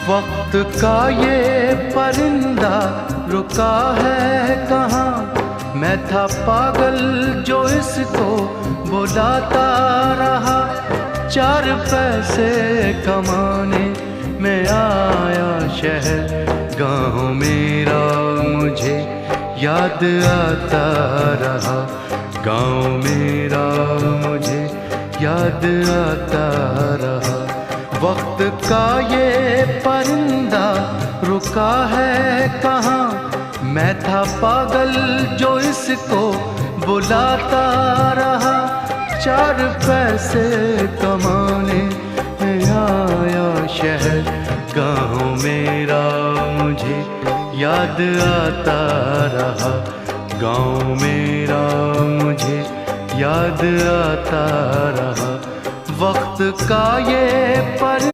वक्त का ये परिंदा रुका है कहाँ। मैं था पागल जो इसको बुलाता रहा। 4 पैसे कमाने में आया शहर, गाँव मेरा मुझे याद आता रहा। गाँव मेरा मुझे याद आता रहा। वक्त का ये परिंदा रुका है कहाँ। मैं था पागल जो इसको बुलाता रहा। 4 पैसे कमाने में आया शहर, गाँव मेरा मुझे याद आता रहा। गाँव मेरा मुझे याद आता रहा। वक्त का ये